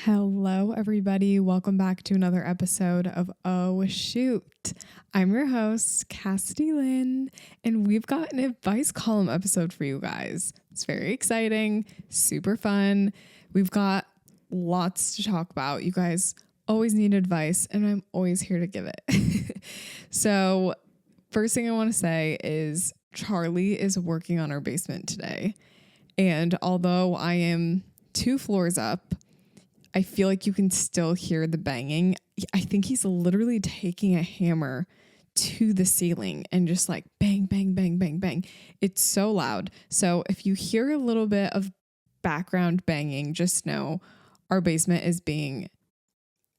Hello, everybody. Welcome back to another episode of Oh Shoot. I'm your host, Cassidy Lynne, and we've got an advice column episode for you guys. It's very exciting, super fun. We've got lots to talk about. You guys always need advice, and I'm always here to give it. So, first thing I want to say is Charlie is working on our basement today. And although I am 2 floors up, I feel like you can still hear the banging. I think he's literally taking a hammer to the ceiling and just like bang, bang, bang, bang, bang. It's so loud. So if you hear a little bit of background banging, just know our basement is being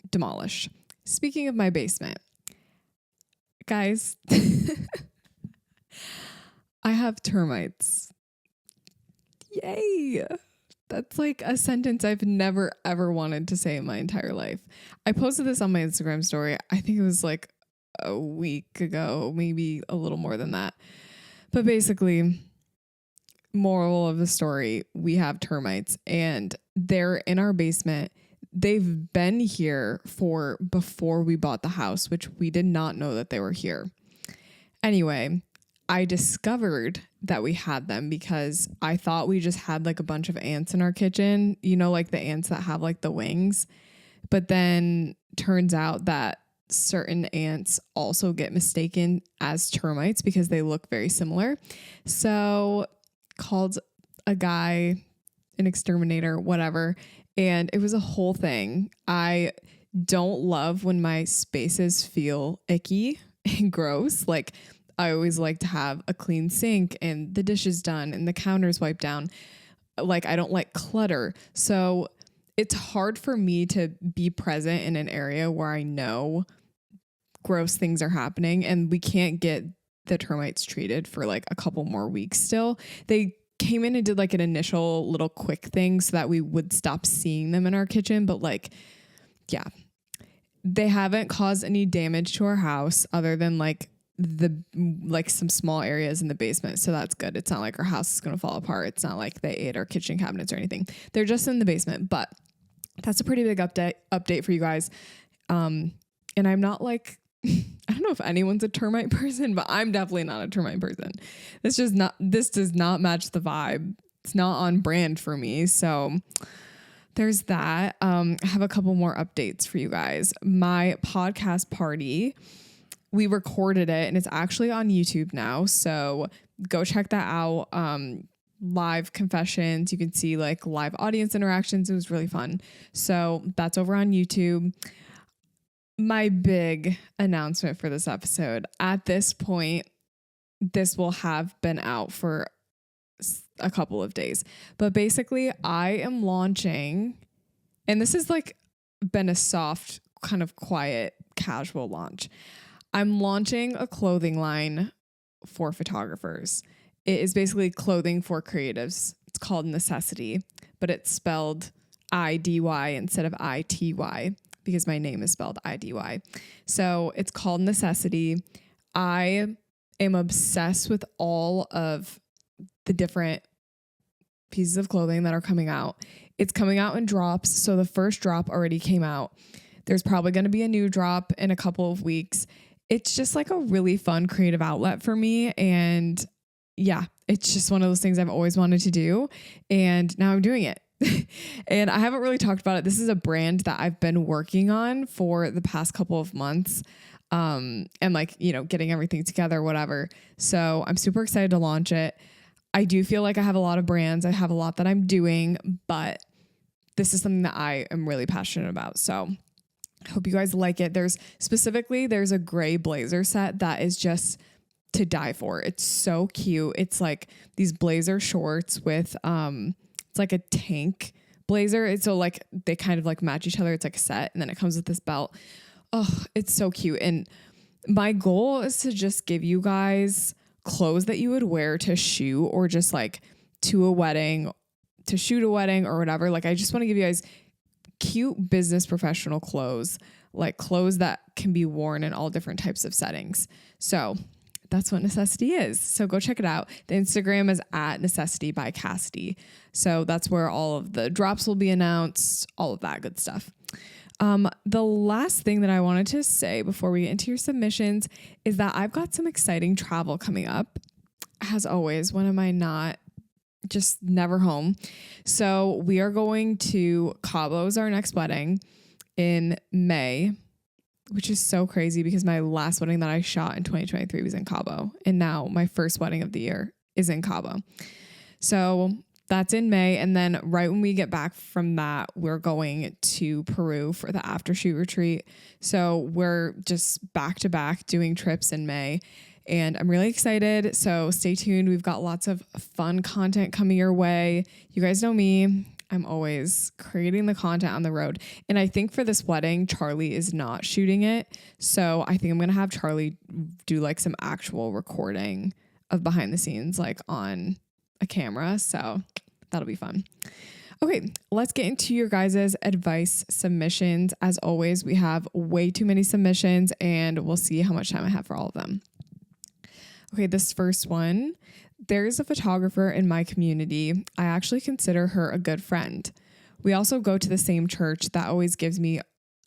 demolished. Speaking of my basement, guys, I have termites. Yay! That's like a sentence I've never, ever wanted to say in my entire life. I posted this on my Instagram story. I think it was like a week ago, maybe a little more than that. But basically, moral of the story, we have termites and they're in our basement. They've been here for before we bought the house, which we did not know that they were here. Anyway, I discovered that we had them because I thought we just had like a bunch of ants in our kitchen, you know, like the ants that have like the wings. But then turns out that certain ants also get mistaken as termites because they look very similar. So called a guy, an exterminator, whatever. And it was a whole thing. I don't love when my spaces feel icky and gross. Like, I always like to have a clean sink and the dishes done and the counters wiped down. Like, I don't like clutter. So it's hard for me to be present in an area where I know gross things are happening and we can't get the termites treated for like a couple more weeks still. They came in and did like an initial little quick thing so that we would stop seeing them in our kitchen. But like, yeah, they haven't caused any damage to our house other than like some small areas in the basement. So that's good. It's not like our house is going to fall apart. It's not like they ate our kitchen cabinets or anything. They're just in the basement, but that's a pretty big update for you guys. And I'm not like, I don't know if anyone's a termite person, but I'm definitely not a termite person. This does not match the vibe. It's not on brand for me. So there's that. I have a couple more updates for you guys. My podcast party, we recorded it and it's actually on YouTube now. So go check that out. Live confessions. You can see like live audience interactions. It was really fun. So that's over on YouTube. My big announcement for this episode, at this point, this will have been out for a couple of days, but basically I am launching, and this has like been a soft, kind of quiet, casual launch. I'm launching a clothing line for photographers. It is basically clothing for creatives. It's called Necessity, but it's spelled I-D-Y instead of I-T-Y because my name is spelled I-D-Y. So it's called Necessity. I am obsessed with all of the different pieces of clothing that are coming out. It's coming out in drops. So the first drop already came out. There's probably going to be a new drop in a couple of weeks. It's just like a really fun creative outlet for me. And yeah, it's just one of those things I've always wanted to do. And now I'm doing it. And I haven't really talked about it. This is a brand that I've been working on for the past couple of months. And like, you know, getting everything together, whatever. So I'm super excited to launch it. I do feel like I have a lot of brands. I have a lot that I'm doing, but this is something that I am really passionate about. So I hope you guys like it. There's a gray blazer set that is just to die for. It's so cute. It's like these blazer shorts with, it's like a tank blazer. It's so like they kind of like match each other. It's like a set. And then it comes with this belt. Oh, it's so cute. And my goal is to just give you guys clothes that you would wear to shoot or just like to a wedding, to shoot a wedding or whatever. Like, I just want to give you guys cute business professional clothes, like clothes that can be worn in all different types of settings. So that's what necessity is. So go check it out. The Instagram is at necessity by Cassidy. So that's where all of the drops will be announced, all of that good stuff. The last thing that I wanted to say before we get into your submissions is that I've got some exciting travel coming up. As always, when am I not just never home? So we are going to Cabo's, our next wedding, in May, which is so crazy because my last wedding that I shot in 2023 was in Cabo. And now my first wedding of the year is in Cabo. So that's in May. And then right when we get back from that, we're going to Peru for the after shoot retreat. So we're just back to back doing trips in May. And I'm really excited. So stay tuned. We've got lots of fun content coming your way. You guys know me. I'm always creating the content on the road. And I think for this wedding, Charlie is not shooting it. So I think I'm going to have Charlie do like some actual recording of behind the scenes, like on a camera. So that'll be fun. Okay, let's get into your guys' advice submissions. As always, we have way too many submissions and we'll see how much time I have for all of them. Okay, this first one. There's a photographer in my community. I actually consider her a good friend. We also go to the same church that always gives me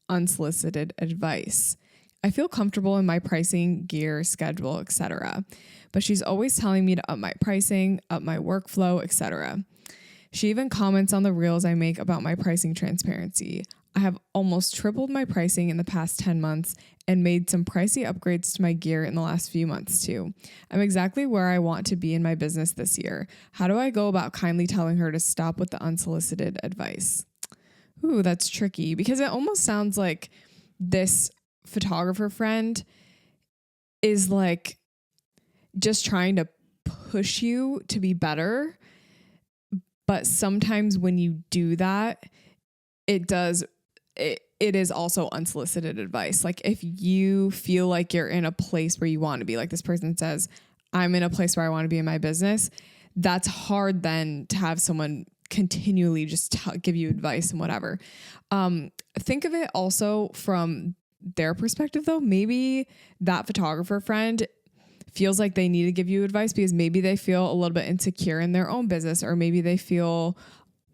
unsolicited advice. I feel comfortable in my pricing, gear, schedule, etc. But she's always telling me to up my pricing, up my workflow, etc. She even comments on the reels I make about my pricing transparency. I have almost tripled my pricing in the past 10 months and made some pricey upgrades to my gear in the last few months too. I'm exactly where I want to be in my business this year. How do I go about kindly telling her to stop with the unsolicited advice? Ooh, that's tricky because it almost sounds like this photographer friend is like just trying to push you to be better. But sometimes when you do that, it is also unsolicited advice. Like if you feel like you're in a place where you want to be, like this person says, I'm in a place where I want to be in my business. That's hard then to have someone continually just give you advice and whatever. Think of it also from their perspective though. Maybe that photographer friend feels like they need to give you advice because maybe they feel a little bit insecure in their own business, or maybe they feel,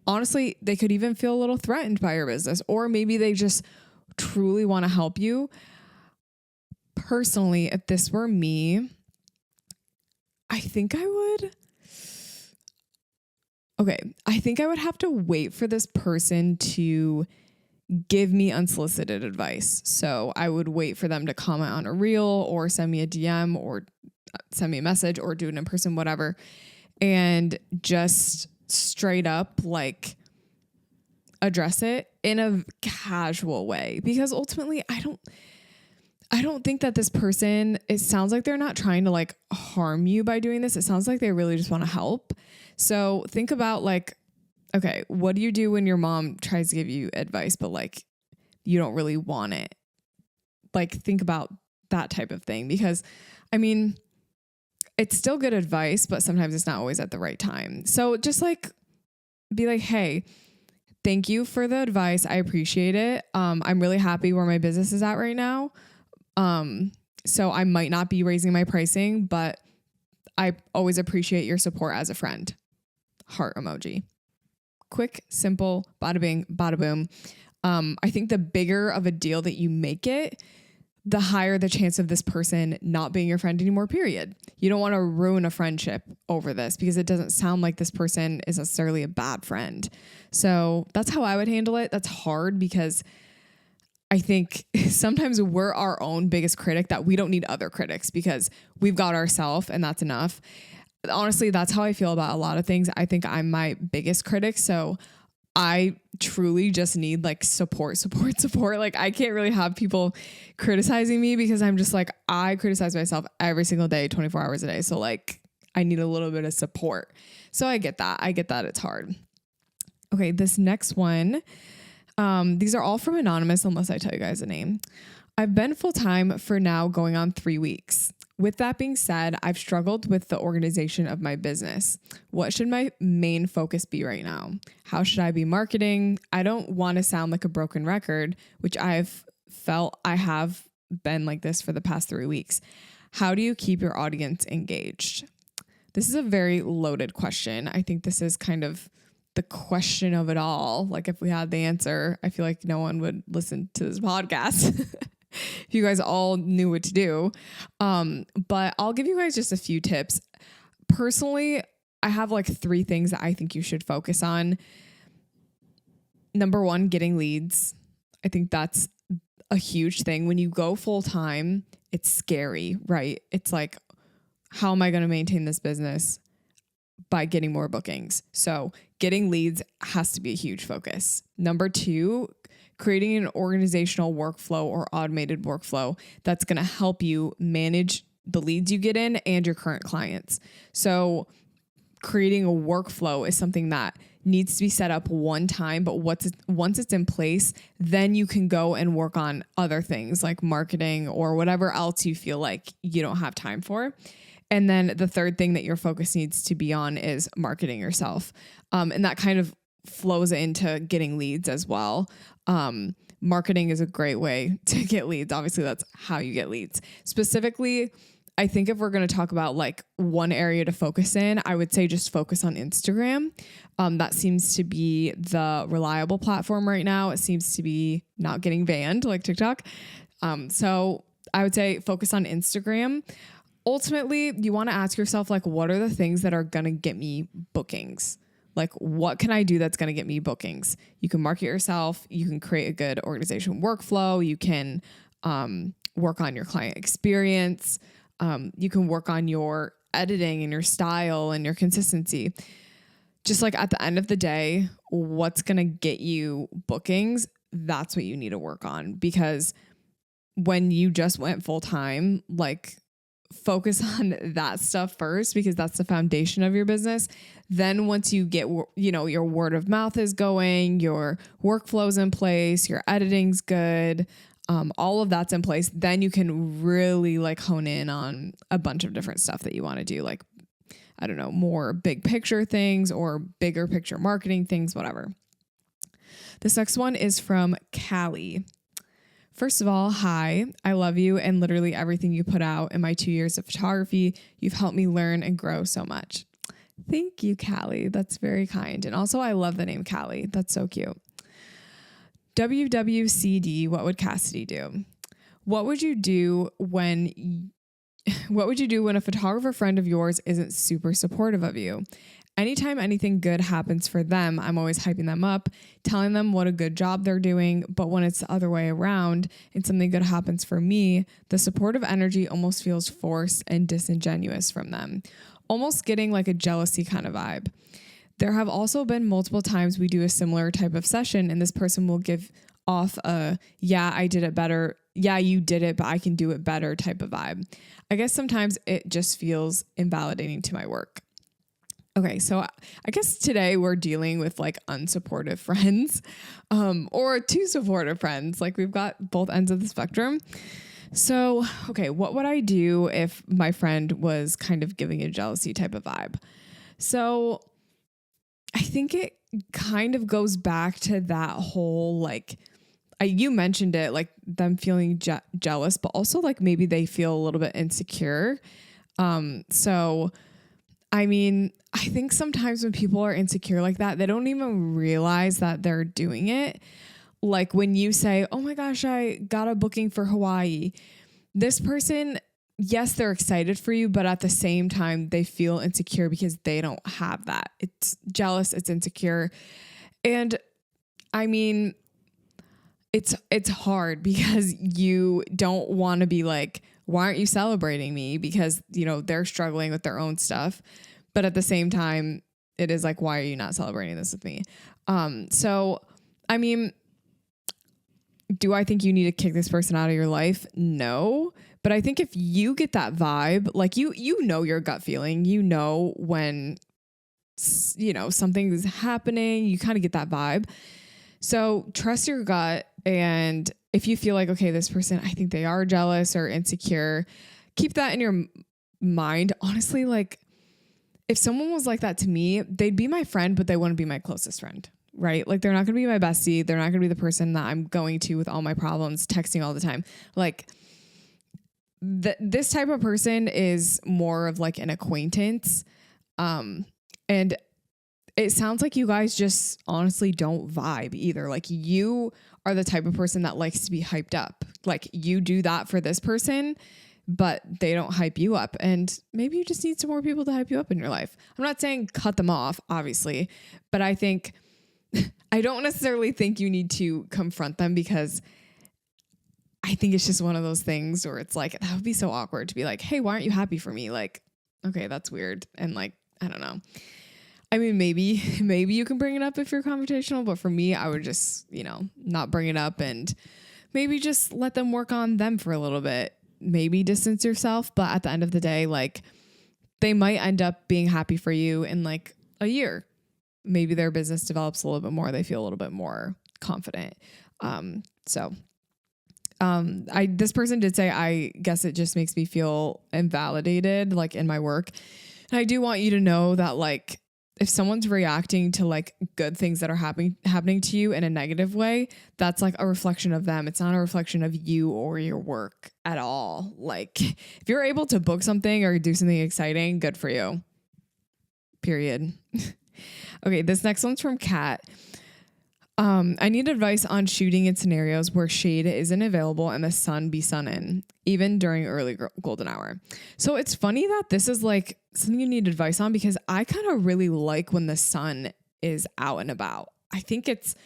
honestly, they could even feel a little threatened by your business, or maybe they just truly want to help you. Personally, if this were me, I think I would have to wait for this person to give me unsolicited advice. So I would wait for them to comment on a reel or send me a DM or send me a message or do it in person, whatever. And just straight up like address it in a casual way, because ultimately I don't think that this person, it sounds like they're not trying to like harm you by doing this. It sounds like they really just want to help. So think about like, okay, what do you do when your mom tries to give you advice, but like you don't really want it? Like think about that type of thing, because I mean, it's still good advice, but sometimes it's not always at the right time. So just like be like, hey, thank you for the advice. I appreciate it. I'm really happy where my business is at right now. So I might not be raising my pricing, but I always appreciate your support as a friend. Heart emoji. Quick, simple, bada bing, bada boom. I think the bigger of a deal that you make it, the higher the chance of this person not being your friend anymore, period. You don't want to ruin a friendship over this because it doesn't sound like this person is necessarily a bad friend. So that's how I would handle it. That's hard because I think sometimes we're our own biggest critic, that we don't need other critics because we've got ourselves and that's enough. Honestly, that's how I feel about a lot of things. I think I'm my biggest critic. So I truly just need like support. Like I can't really have people criticizing me because I'm just like, I criticize myself every single day, 24 hours a day. So like I need a little bit of support. So I get that. It's hard. Okay. This next one, these are all from anonymous unless I tell you guys a name. I've been full-time for now going on 3 weeks. With that being said, I've struggled with the organization of my business. What should my main focus be right now? How should I be marketing? I don't want to sound like a broken record, which I've felt I have been like this for the past 3 weeks. How do you keep your audience engaged? This is a very loaded question. I think this is kind of the question of it all. Like if we had the answer, I feel like no one would listen to this podcast if you guys all knew what to do. But I'll give you guys just a few tips. Personally, I have like 3 things that I think you should focus on. Number 1, getting leads. I think that's a huge thing. When you go full time, it's scary, right? It's like, how am I going to maintain this business? By getting more bookings. So getting leads has to be a huge focus. Number 2, creating an organizational workflow or automated workflow that's going to help you manage the leads you get in and your current clients. So creating a workflow is something that needs to be set up one time, but once it's in place, then you can go and work on other things like marketing or whatever else you feel like you don't have time for. And then the third thing that your focus needs to be on is marketing yourself. And that kind of flows into getting leads as well. Marketing is a great way to get leads. Obviously, that's how you get leads. Specifically, I think if we're going to talk about like one area to focus in, I would say just focus on Instagram. That seems to be the reliable platform right now. It seems to be not getting banned like TikTok. So I would say focus on Instagram. Ultimately, you want to ask yourself, like, what are the things that are going to get me bookings? Like, what can I do that's going to get me bookings? You can market yourself. You can create a good organization workflow. You can work on your client experience. You can work on your editing and your style and your consistency. Just like at the end of the day, what's going to get you bookings? That's what you need to work on, because when you just went full time, like focus on that stuff first, because that's the foundation of your business. Then once you get, your word of mouth is going, your workflow's in place, your editing's good, all of that's in place, then you can really like hone in on a bunch of different stuff that you want to do. Like, I don't know, more big picture things or bigger picture marketing things, whatever. This next one is from Callie. First of all, hi, I love you and literally everything you put out in my 2 years of photography. You've helped me learn and grow so much. Thank you, Callie. That's very kind. And also, I love the name Callie. That's so cute. WWCD, what would Cassidy do? What would you do when a photographer friend of yours isn't super supportive of you? Anytime anything good happens for them, I'm always hyping them up, telling them what a good job they're doing. But when it's the other way around and something good happens for me, the supportive energy almost feels forced and disingenuous from them, almost getting like a jealousy kind of vibe. There have also been multiple times we do a similar type of session and this person will give off a, yeah, I did it better. Yeah, you did it, but I can do it better type of vibe. I guess sometimes it just feels invalidating to my work. Okay, so I guess today we're dealing with like unsupportive friends, or too supportive friends. Like we've got both ends of the spectrum. So, okay, what would I do if my friend was kind of giving a jealousy type of vibe? So I think it kind of goes back to that whole, like, you mentioned it, like them feeling jealous, but also like maybe they feel a little bit insecure. So, I mean, I think sometimes when people are insecure like that, they don't even realize that they're doing it. Like when you say, oh my gosh, I got a booking for Hawaii. This person, yes, they're excited for you, but at the same time, they feel insecure because they don't have that. It's jealous, it's insecure. And I mean, it's hard because you don't want to be like, why aren't you celebrating me? Because, they're struggling with their own stuff. But at the same time, it is like, why are you not celebrating this with me? So, I mean, do I think you need to kick this person out of your life? No. But I think if you get that vibe, like you know your gut feeling, when, something is happening, you kind of get that vibe. So trust your gut. And if you feel like, okay, this person, I think they are jealous or insecure, keep that in your mind. Honestly, like if someone was like that to me, they'd be my friend, but they wouldn't be my closest friend, right? Like they're not going to be my bestie. They're not going to be the person that I'm going to with all my problems, texting all the time. Like this type of person is more of like an acquaintance. And it sounds like you guys just honestly don't vibe either. Like you are the type of person that likes to be hyped up. Like you do that for this person, but they don't hype you up. And maybe you just need some more people to hype you up in your life. I'm not saying cut them off, obviously, but I don't necessarily think you need to confront them, because I think it's just one of those things where it's like, that would be so awkward to be like, hey, why aren't you happy for me? Like, okay, that's weird. And like, I don't know. I mean, maybe you can bring it up if you're confrontational, but for me, I would just, not bring it up, and maybe just let them work on them for a little bit. Maybe distance yourself, but at the end of the day, like, they might end up being happy for you in like a year. Maybe their business develops a little bit more. They feel a little bit more confident. This person did say, I guess it just makes me feel invalidated, like in my work. And I do want you to know that, like, if someone's reacting to like good things that are happening to you in a negative way, that's like a reflection of them. It's not a reflection of you or your work at all. Like, if you're able to book something or do something exciting, good for you. Period. Okay, this next one's from Kat. I need advice on shooting in scenarios where shade isn't available and the sun be sunning, even during early golden hour. So it's funny that this is like something you need advice on, because I kind of really like when the sun is out and about. I think it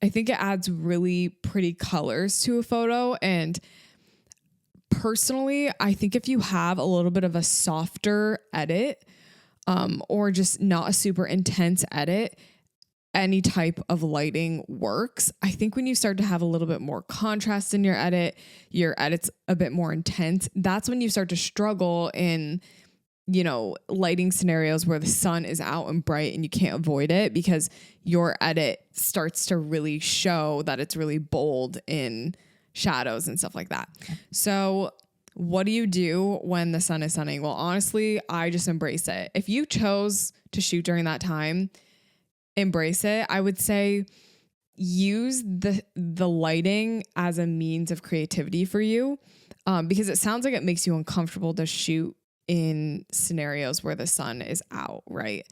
adds really pretty colors to a photo. And personally, I think if you have a little bit of a softer edit, or just not a super intense edit, any type of lighting works. I think when you start to have a little bit more contrast in your edit's a bit more intense, that's when you start to struggle in, lighting scenarios where the sun is out and bright and you can't avoid it, because your edit starts to really show that it's really bold in shadows and stuff like that. So what do you do when the sun is sunning? Well, honestly, I just embrace it. If you chose to shoot during that time, embrace it. I would say use the lighting as a means of creativity for you, because it sounds like it makes you uncomfortable to shoot in scenarios where the sun is out, right?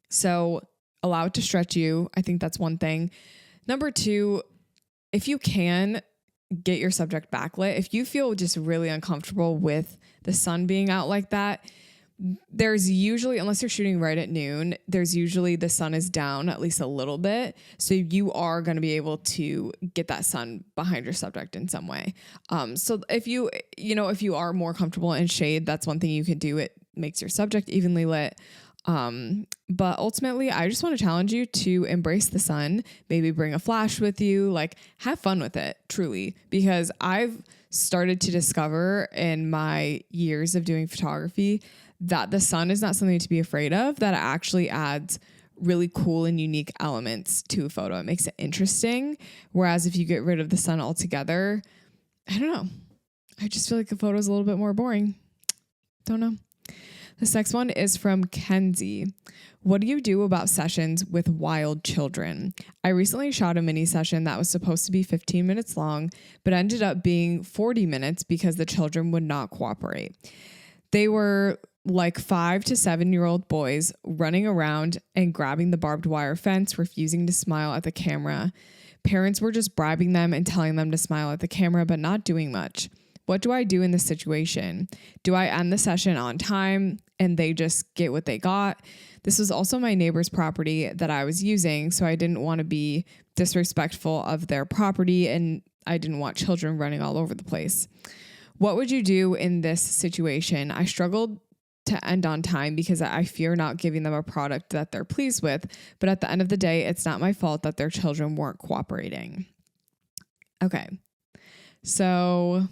So allow it to stretch you. I think that's one thing. Number two, if you can, get your subject backlit. If you feel just really uncomfortable with the sun being out like that, there's usually, unless you're shooting right at noon, there's usually the sun is down at least a little bit. So you are going to be able to get that sun behind your subject in some way. So if you are more comfortable in shade, that's one thing you could do. It makes your subject evenly lit. But ultimately, I just want to challenge you to embrace the sun, maybe bring a flash with you, like have fun with it, truly, because I've started to discover in my years of doing photography that the sun is not something to be afraid of, that it actually adds really cool and unique elements to a photo. It makes it interesting. Whereas if you get rid of the sun altogether, I don't know. I just feel like the photo is a little bit more boring. Don't know. This next one is from Kenzie. What do you do about sessions with wild children? I recently shot a mini session that was supposed to be 15 minutes long, but ended up being 40 minutes because the children would not cooperate. They were like 5 to 7-year-old boys running around and grabbing the barbed wire fence, refusing to smile at the camera. Parents were just bribing them and telling them to smile at the camera, but not doing much. What do I do in this situation? Do I end the session on time and they just get what they got? This was also my neighbor's property that I was using, so I didn't want to be disrespectful of their property, and I didn't want children running all over the place. What would you do in this situation? I struggled to end on time because I fear not giving them a product that they're pleased with, but at the end of the day, it's not my fault that their children weren't cooperating. Okay. So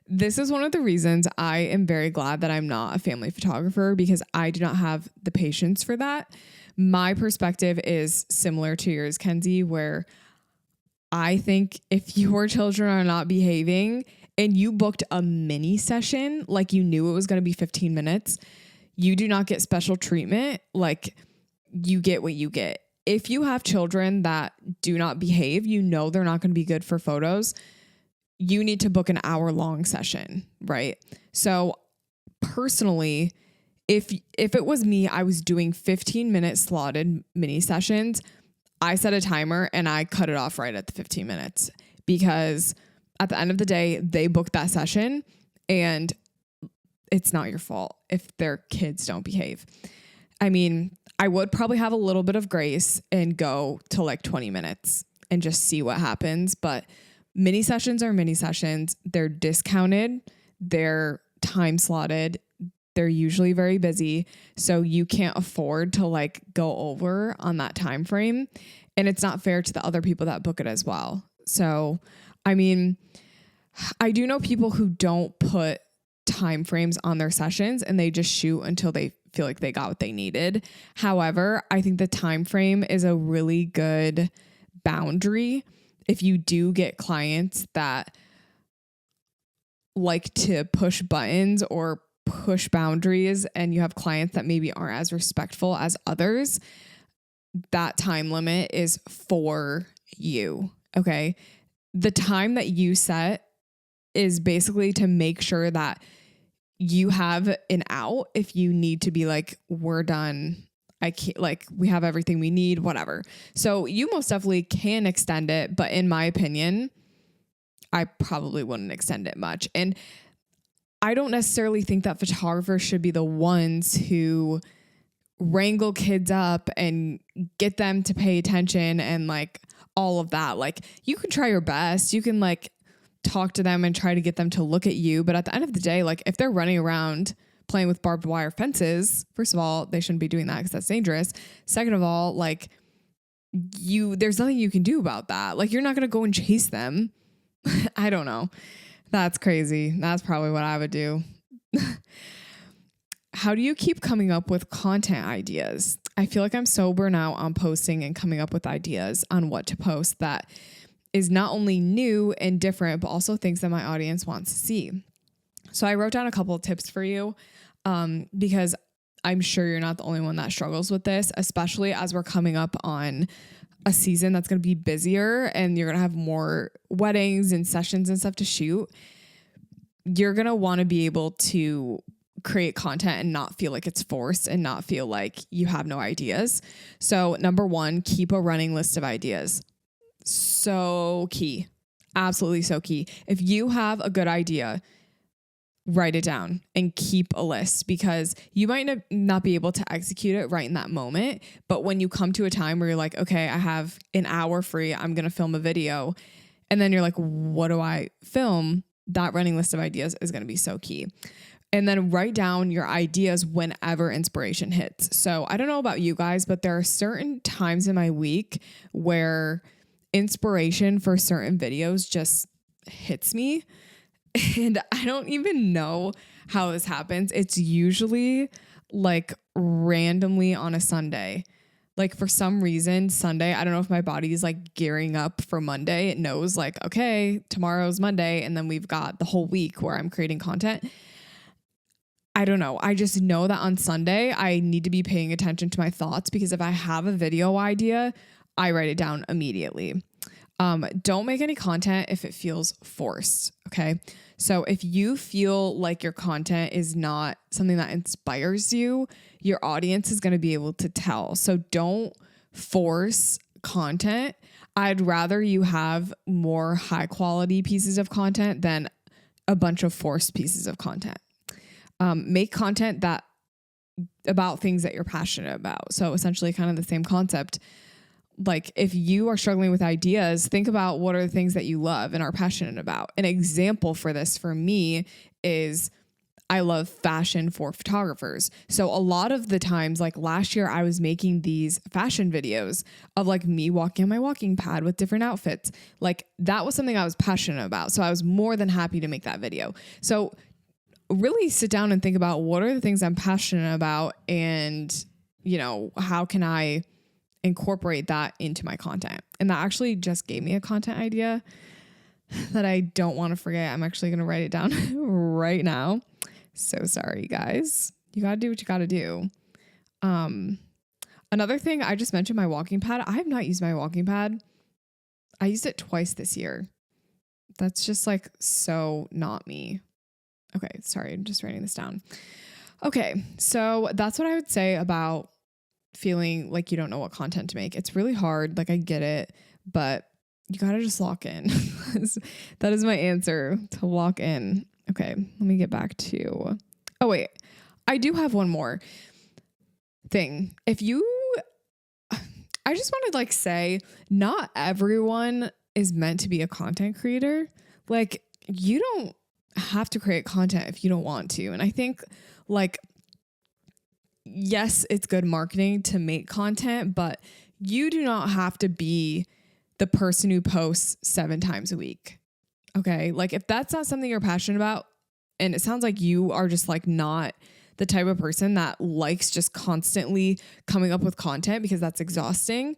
this is one of the reasons I am very glad that I'm not a family photographer, because I do not have the patience for that. My perspective is similar to yours, Kenzie, where I think if your children are not behaving and you booked a mini session, like you knew it was going to be 15 minutes, you do not get special treatment. Like, you get what you get. If you have children that do not behave, they're not going to be good for photos. you need to book an hour-long session, right? So personally, if it was me, I was doing 15-minute slotted mini sessions. I set a timer and I cut it off right at the 15 minutes because at the end of the day, they booked that session and it's not your fault if their kids don't behave. I mean, I would probably have a little bit of grace and go to like 20 minutes and just see what happens. But mini sessions are mini sessions. They're discounted. They're time slotted. They're usually very busy. So you can't afford to like go over on that time frame. And it's not fair to the other people that book it as well. So, I mean, I do know people who don't put time frames on their sessions and they just shoot until they feel like they got what they needed. However, I think the time frame is a really good boundary if you do get clients that like to push buttons or push boundaries and you have clients that maybe aren't as respectful as others. That time limit is for you. Okay. The time that you set is basically to make sure that you have an out if you need to be like, we're done. I can't, like, we have everything we need, whatever. So you most definitely can extend it. But in my opinion, I probably wouldn't extend it much. And I don't necessarily think that photographers should be the ones who wrangle kids up and get them to pay attention and like all of that. Like you can try your best. You can like talk to them and try to get them to look at you. But at the end of the day, like if they're running around playing with barbed wire fences, first of all, they shouldn't be doing that because that's dangerous. Second of all, like there's nothing you can do about that. Like you're not going to go and chase them. I don't know. That's crazy. That's probably what I would do. How do you keep coming up with content ideas? I feel like I'm so burnt out on posting and coming up with ideas on what to post that is not only new and different, but also things that my audience wants to see. So I wrote down a couple of tips for you because I'm sure you're not the only one that struggles with this, especially as we're coming up on a season that's going to be busier and you're going to have more weddings and sessions and stuff to shoot. You're going to want to be able to create content and not feel like it's forced and not feel like you have no ideas. So number one, keep a running list of ideas. So key. Absolutely so key. If you have a good idea, write it down and keep a list because you might not be able to execute it right in that moment. But when you come to a time where you're like, okay, I have an hour free, I'm going to film a video. And then you're like, what do I film? That running list of ideas is going to be so key. And then write down your ideas whenever inspiration hits. So I don't know about you guys, but there are certain times in my week where inspiration for certain videos just hits me. And I don't even know how this happens. It's usually like randomly on a Sunday. Like for some reason, Sunday, I don't know if my body is like gearing up for Monday. It knows like, okay, tomorrow's Monday. And then we've got the whole week where I'm creating content. I don't know. I just know that on Sunday, I need to be paying attention to my thoughts because if I have a video idea, I write it down immediately. Don't make any content if it feels forced. Okay. So if you feel like your content is not something that inspires you, your audience is going to be able to tell. So don't force content. I'd rather you have more high quality pieces of content than a bunch of forced pieces of content. Make content that about things that you're passionate about. So essentially kind of the same concept. Like if you are struggling with ideas, think about what are the things that you love and are passionate about. An example for this for me is I love fashion for photographers. So a lot of the times, like last year, I was making these fashion videos of like me walking on my walking pad with different outfits. Like that was something I was passionate about. So I was more than happy to make that video. So really sit down and think about what are the things I'm passionate about and, you know, how can I incorporate that into my content? And that actually just gave me a content idea that I don't want to forget. I'm actually going to write it down right now. So sorry, guys. You got to do what you got to do. Another thing, I just mentioned my walking pad. I have not used my walking pad. I used it twice this year. That's just like so not me. Okay, sorry, I'm just writing this down. Okay, so that's what I would say about feeling like you don't know what content to make. It's really hard, like I get it, but you gotta just lock in. That is my answer, to lock in. Okay, let me get back to, oh wait, I do have one more thing. I just want to like say, not everyone is meant to be a content creator. Like, you don't have to create content if you don't want to. And I think like, yes, it's good marketing to make content, but you do not have to be the person who posts 7 times a week. Okay. Like if that's not something you're passionate about, and it sounds like you are just like not the type of person that likes just constantly coming up with content because that's exhausting,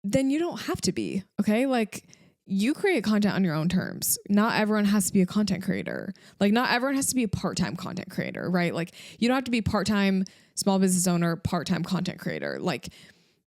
then you don't have to be. Okay. Like you create content on your own terms. Not everyone has to be a content creator. Like not everyone has to be a part-time content creator, right? Like you don't have to be part-time small business owner, part-time content creator. Like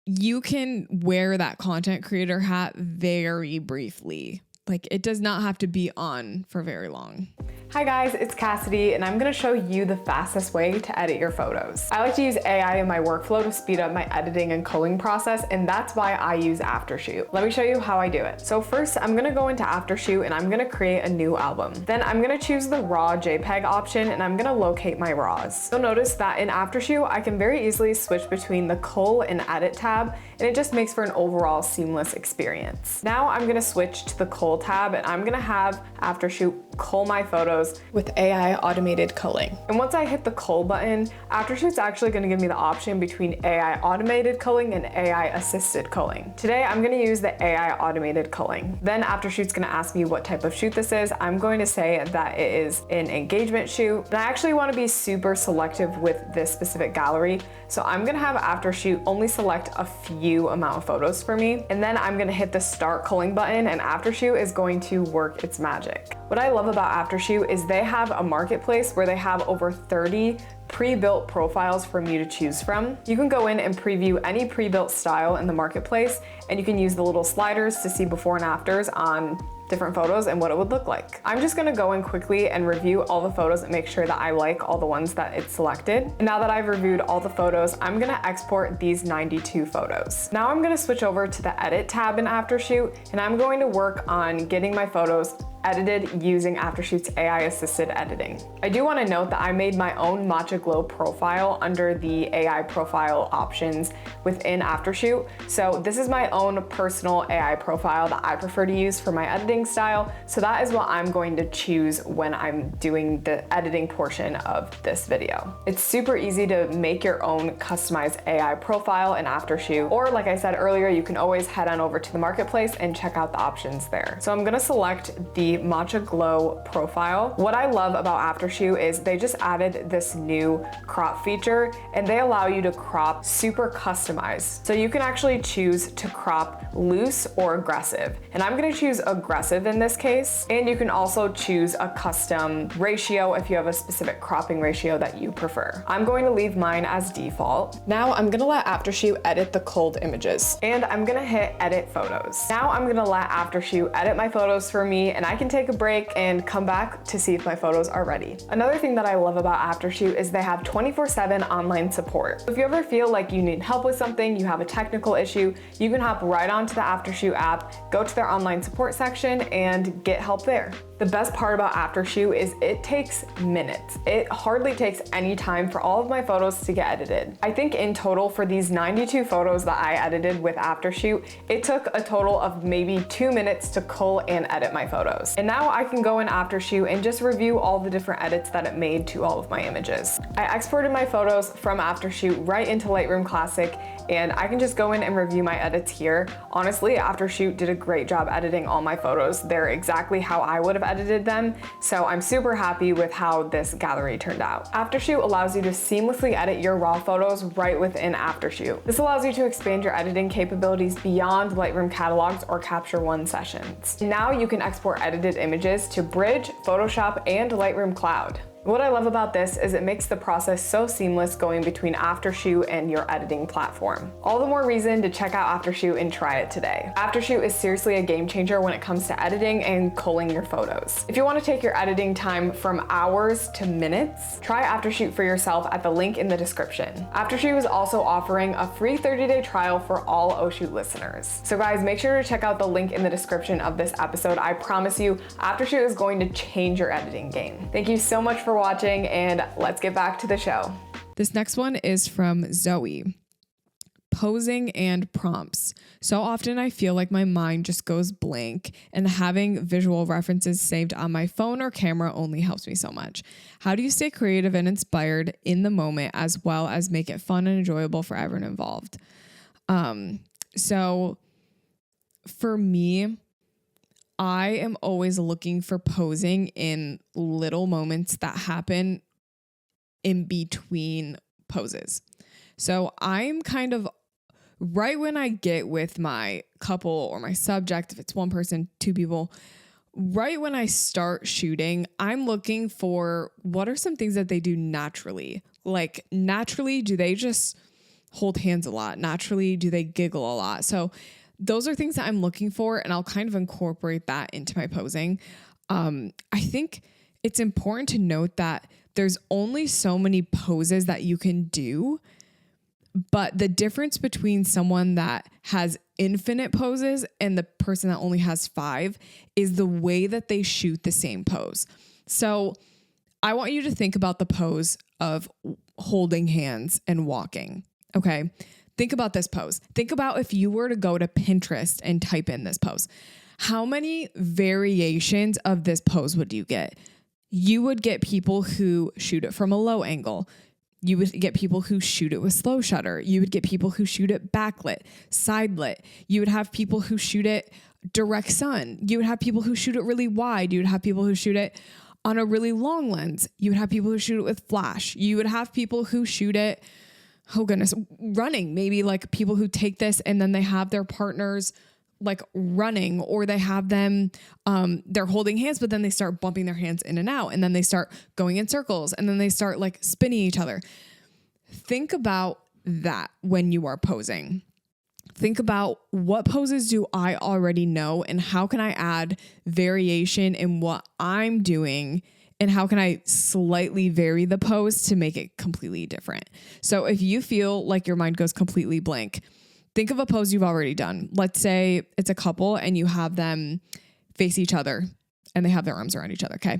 you can wear that content creator hat very briefly. Like it does not have to be on for very long. Hi guys, it's Cassidy, and I'm gonna show you the fastest way to edit your photos. I like to use AI in my workflow to speed up my editing and culling process, and that's why I use Aftershoot. Let me show you how I do it. So first, I'm gonna go into Aftershoot and I'm gonna create a new album. Then I'm gonna choose the raw JPEG option and I'm gonna locate my raws. You'll notice that in Aftershoot, I can very easily switch between the cull and edit tab, and it just makes for an overall seamless experience. Now I'm gonna switch to the cull tab and I'm gonna have Aftershoot cull my photos with AI automated culling. And once I hit the cull button, Aftershoot's actually gonna give me the option between AI automated culling and AI assisted culling. Today, I'm gonna use the AI automated culling. Then Aftershoot's gonna ask me what type of shoot this is. I'm going to say that it is an engagement shoot. And I actually wanna be super selective with this specific gallery. So I'm gonna have Aftershoot only select a few amount of photos for me. And then I'm gonna hit the start culling button and Aftershoot is going to work its magic. What I love about Aftershoot is they have a marketplace where they have over 30 pre-built profiles for you to choose from. You can go in and preview any pre-built style in the marketplace, and you can use the little sliders to see before and afters on different photos and what it would look like. I'm just gonna go in quickly and review all the photos and make sure that I like all the ones that it's selected. And now that I've reviewed all the photos, I'm gonna export these 92 photos. Now I'm gonna switch over to the edit tab in Aftershoot, and I'm going to work on getting my photos edited using Aftershoot's AI assisted editing. I do want to note that I made my own Matcha Glow profile under the AI profile options within Aftershoot. So this is my own personal AI profile that I prefer to use for my editing style. So that is what I'm going to choose when I'm doing the editing portion of this video. It's super easy to make your own customized AI profile in Aftershoot, or like I said earlier, you can always head on over to the marketplace and check out the options there. So I'm gonna select the Matcha Glow profile. What I love about Aftershoot is they just added this new crop feature, and they allow you to crop super customized. So you can actually choose to crop loose or aggressive. And I'm gonna choose aggressive in this case. And you can also choose a custom ratio if you have a specific cropping ratio that you prefer. I'm going to leave mine as default. Now I'm gonna let Aftershoot edit the culled images, and I'm gonna hit edit photos. Now I'm gonna let Aftershoot edit my photos for me, and I can take a break and come back to see if my photos are ready. Another thing that I love about Aftershoot is they have 24/7 online support. If you ever feel like you need help with something, you have a technical issue, you can hop right onto the Aftershoot app, go to their online support section, and get help there. The best part about Aftershoot is it takes minutes. It hardly takes any time for all of my photos to get edited. I think in total for these 92 photos that I edited with Aftershoot, it took a total of maybe 2 minutes to cull and edit my photos. And now I can go in Aftershoot and just review all the different edits that it made to all of my images. I exported my photos from Aftershoot right into Lightroom Classic, and I can just go in and review my edits here. Honestly, Aftershoot did a great job editing all my photos. They're exactly how I would have edited them, so I'm super happy with how this gallery turned out. Aftershoot allows you to seamlessly edit your raw photos right within Aftershoot. This allows you to expand your editing capabilities beyond Lightroom catalogs or Capture One sessions. Now you can export edited images to Bridge, Photoshop, and Lightroom Cloud. What I love about this is it makes the process so seamless going between Aftershoot and your editing platform. All the more reason to check out Aftershoot and try it today. Aftershoot is seriously a game changer when it comes to editing and culling your photos. If you want to take your editing time from hours to minutes, try Aftershoot for yourself at the link in the description. Aftershoot is also offering a free 30-day trial for all OShoot listeners. So guys, make sure to check out the link in the description of this episode. I promise you, Aftershoot is going to change your editing game. Thank you so much for watching, and let's get back to the show. This next one is from Zoe. Posing and prompts. So often I feel like my mind just goes blank, and having visual references saved on my phone or camera only helps me so much. How do you stay creative and inspired in the moment as well as make it fun and enjoyable for everyone involved? So for me, I am always looking for posing in little moments that happen in between poses. So I'm kind of right when I get with my couple or my subject, if it's one person, two people, right when I start shooting, I'm looking for what are some things that they do naturally. Like naturally, do they just hold hands a lot? Naturally, do they giggle a lot? So those are things that I'm looking for, and I'll kind of incorporate that into my posing. I think it's important to note that there's only so many poses that you can do, but the difference between someone that has infinite poses and the person that only has 5 is the way that they shoot the same pose. So I want you to think about the pose of holding hands and walking. Okay. Think about this pose. Think about if you were to go to Pinterest and type in this pose. How many variations of this pose would you get? You would get people who shoot it from a low angle. You would get people who shoot it with slow shutter. You would get people who shoot it backlit, side lit. You would have people who shoot it direct sun. You would have people who shoot it really wide. You would have people who shoot it on a really long lens. You would have people who shoot it with flash. You would have people who shoot it, oh goodness, running. Maybe like people who take this and then they have their partners like running, or they have them, they're holding hands, but then they start bumping their hands in and out, and then they start going in circles, and then they start like spinning each other. Think about that when you are posing. Think about what poses do I already know, and how can I add variation in what I'm doing, and how can I slightly vary the pose to make it completely different? So if you feel like your mind goes completely blank, think of a pose you've already done. Let's say it's a couple and you have them face each other and they have their arms around each other. Okay.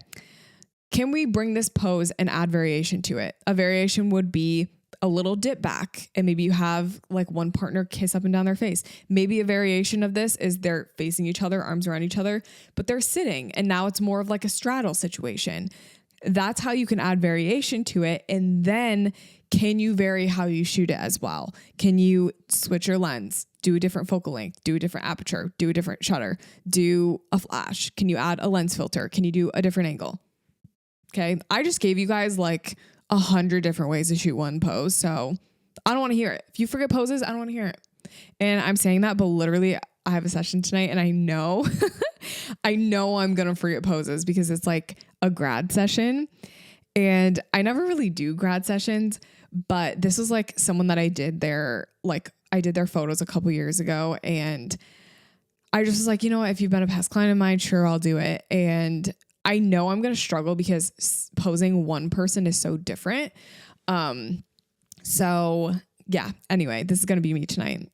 Can we bring this pose and add variation to it? A variation would be a little dip back, and maybe you have like one partner kiss up and down their face. Maybe a variation of this is they're facing each other, arms around each other, but they're sitting, and now it's more of like a straddle situation. That's how you can add variation to it. And then can you vary how you shoot it as well? Can you switch your lens, do a different focal length, do a different aperture, do a different shutter, do a flash? Can you add a lens filter? Can you do a different angle? Okay. I just gave you guys like 100 different ways to shoot one pose. So I don't want to hear it. If you forget poses, I don't want to hear it. And I'm saying that, but literally I have a session tonight and I know, I know I'm going to forget poses because it's like a grad session, and I never really do grad sessions, but this was like someone that I did their photos a couple years ago. And I just was like, you know what, if you've been a past client of mine, sure, I'll do it. And I know I'm going to struggle because posing one person is so different. So yeah, anyway, this is going to be me tonight.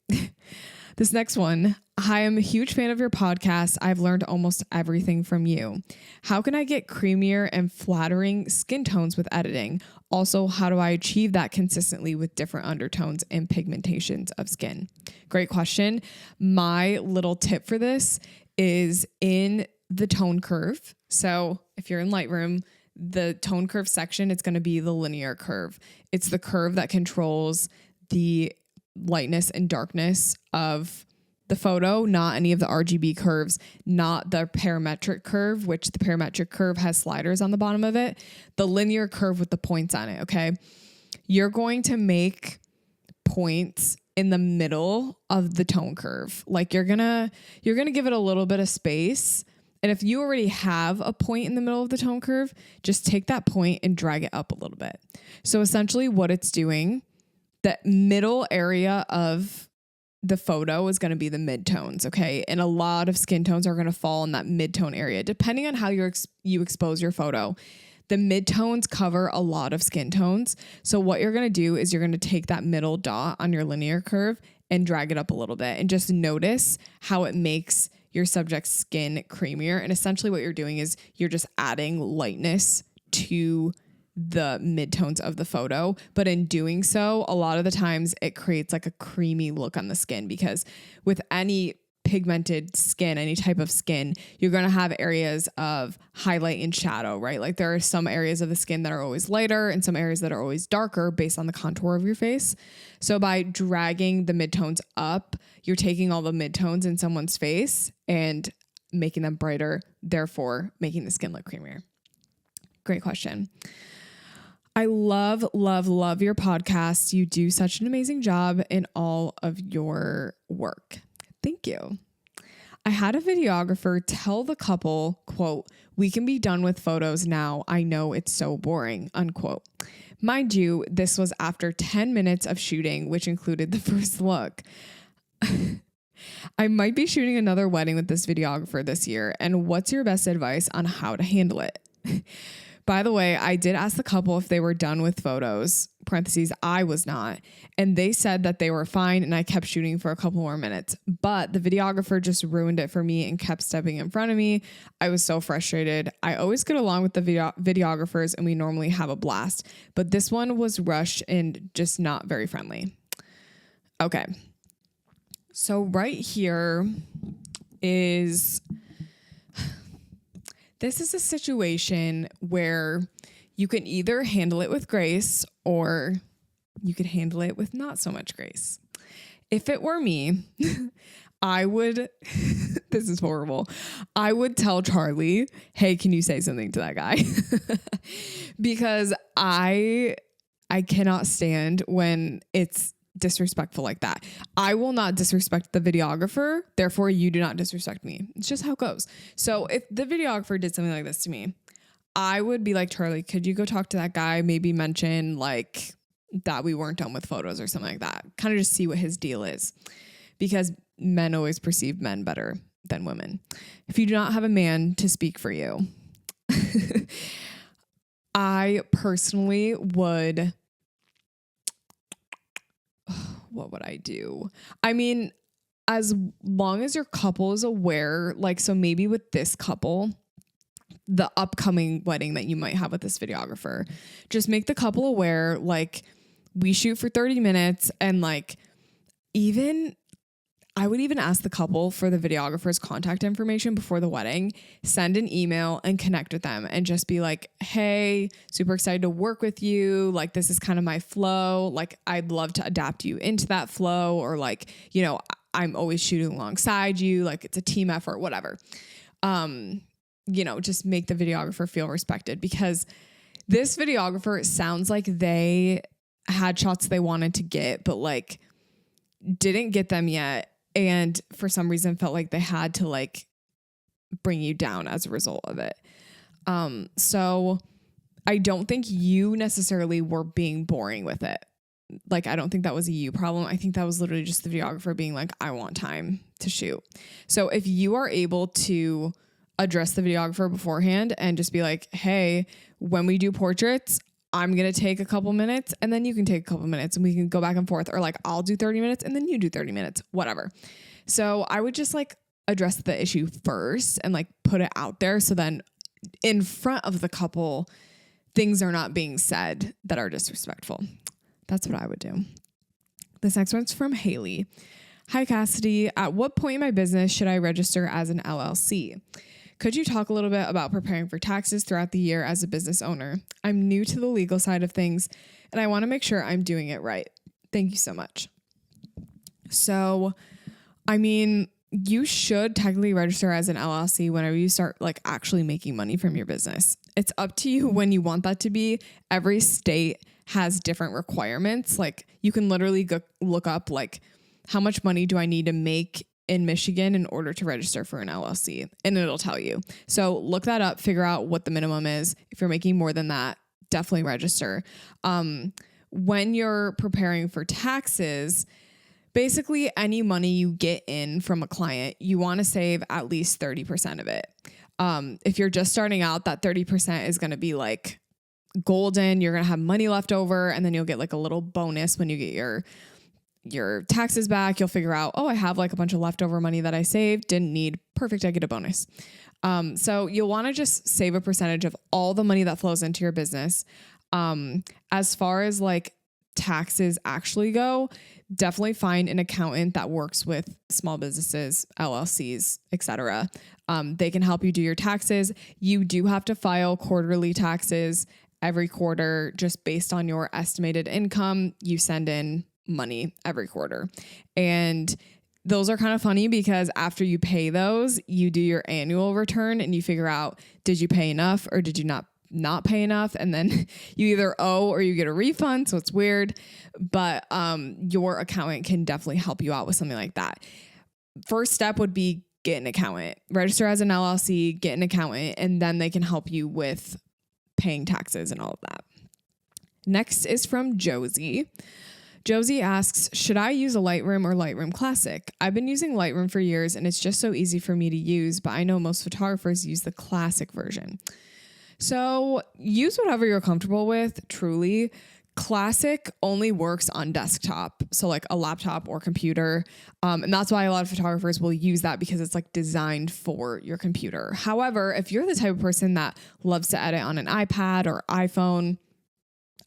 This next one. Hi, I'm a huge fan of your podcast. I've learned almost everything from you. How can I get creamier and flattering skin tones with editing? Also, how do I achieve that consistently with different undertones and pigmentations of skin? Great question. My little tip for this is in the tone curve. So if you're in Lightroom, the tone curve section, it's going to be the linear curve. It's the curve that controls the lightness and darkness of the photo, not any of the RGB curves, not the parametric curve, which the parametric curve has sliders on the bottom of it, the linear curve with the points on it. Okay. You're going to make points in the middle of the tone curve. Like you're going to give it a little bit of space, And if you already have a point in the middle of the tone curve, just take that point and drag it up a little bit. So essentially what it's doing, the middle area of the photo is going to be the midtones, okay? And a lot of skin tones are going to fall in that midtone area. Depending on how you expose your photo, the midtones cover a lot of skin tones. So what you're going to do is you're going to take that middle dot on your linear curve and drag it up a little bit and just notice how it makes your subject's skin creamier. And essentially what you're doing is you're just adding lightness to the midtones of the photo. But in doing so, a lot of the times it creates like a creamy look on the skin, because with any pigmented skin, any type of skin, you're going to have areas of highlight and shadow, right? Like there are some areas of the skin that are always lighter and some areas that are always darker based on the contour of your face. So by dragging the midtones up, you're taking all the midtones in someone's face and making them brighter, therefore making the skin look creamier. Great question. I love, love, love your podcast. You do such an amazing job in all of your work. Thank you. I had a videographer tell the couple, quote, "We can be done with photos now. I know it's so boring," unquote. Mind you, this was after 10 minutes of shooting, which included the first look. I might be shooting another wedding with this videographer this year. And what's your best advice on how to handle it? By the way, I did ask the couple if they were done with photos, parentheses, I was not. And they said that they were fine, and I kept shooting for a couple more minutes. But the videographer just ruined it for me and kept stepping in front of me. I was so frustrated. I always get along with the videographers, and we normally have a blast. But this one was rushed and just not very friendly. Okay. So right here is... This is a situation where you can either handle it with grace or you could handle it with not so much grace. If it were me, I would, this is horrible. I would tell Charlie, hey, can you say something to that guy? Because I cannot stand when it's disrespectful like that. I will not disrespect the videographer, therefore you do not disrespect me. It's just how it goes. So if the videographer did something like this to me, I would be like, Charlie, could you go talk to that guy? Maybe mention like that we weren't done with photos or something like that. Kind of just see what his deal is, because men always perceive men better than women. If you do not have a man to speak for you, I personally would... What would I do? I mean, as long as your couple is aware, like, so maybe with this couple, the upcoming wedding that you might have with this videographer, just make the couple aware, like, we shoot for 30 minutes and like, I would even ask the couple for the videographer's contact information before the wedding, send an email and connect with them and just be like, hey, super excited to work with you. Like, this is kind of my flow. Like, I'd love to adapt you into that flow, or like, you know, I'm always shooting alongside you. Like, it's a team effort, whatever. You know, just make the videographer feel respected, because this videographer, it sounds like they had shots they wanted to get, but like didn't get them yet. And for some reason felt like they had to like bring you down as a result of it. So I don't think you necessarily were being boring with it. Like, I don't think that was a you problem. I think that was literally just the videographer being like, I want time to shoot. So if you are able to address the videographer beforehand and just be like, hey, when we do portraits, I'm going to take a couple minutes and then you can take a couple minutes and we can go back and forth, or like I'll do 30 minutes and then you do 30 minutes, whatever. So I would just like address the issue first and like put it out there. So then in front of the couple, things are not being said that are disrespectful. That's what I would do. This next one's from Haley. Hi, Cassidy. At what point in my business should I register as an LLC? Could you talk a little bit about preparing for taxes throughout the year as a business owner? I'm new to the legal side of things, and I want to make sure I'm doing it right. Thank you so much. So, I mean, you should technically register as an LLC whenever you start like actually making money from your business. It's up to you when you want that to be. Every state has different requirements. Like, you can literally go look up like, how much money do I need to make in Michigan in order to register for an LLC, and it'll tell you. So look that up, figure out what the minimum is. If you're making more than that, definitely register. When you're preparing for taxes, basically any money you get in from a client, you want to save at least 30% of it. If you're just starting out, that 30% is going to be like golden. You're going to have money left over, and then you'll get like a little bonus when you get your taxes back. You'll figure out, oh, I have like a bunch of leftover money that I saved. Didn't need. Perfect. I get a bonus. So you'll want to just save a percentage of all the money that flows into your business. As far as like taxes actually go, definitely find an accountant that works with small businesses, LLCs, etc. They can help you do your taxes. You do have to file quarterly taxes every quarter, just based on your estimated income. You send in money every quarter. And those are kind of funny because after you pay those, you do your annual return and you figure out, did you pay enough or did you not pay enough? And then you either owe or you get a refund. So it's weird, but your accountant can definitely help you out with something like that. First step would be get an accountant, register as an LLC, get an accountant, and then they can help you with paying taxes and all of that. Next is from Josie. Josie asks, should I use a Lightroom or Lightroom Classic? I've been using Lightroom for years and it's just so easy for me to use, but I know most photographers use the classic version. So use whatever you're comfortable with, truly. Classic only works on desktop, so like a laptop or computer. And that's why a lot of photographers will use that because it's like designed for your computer. However, if you're the type of person that loves to edit on an iPad or iPhone,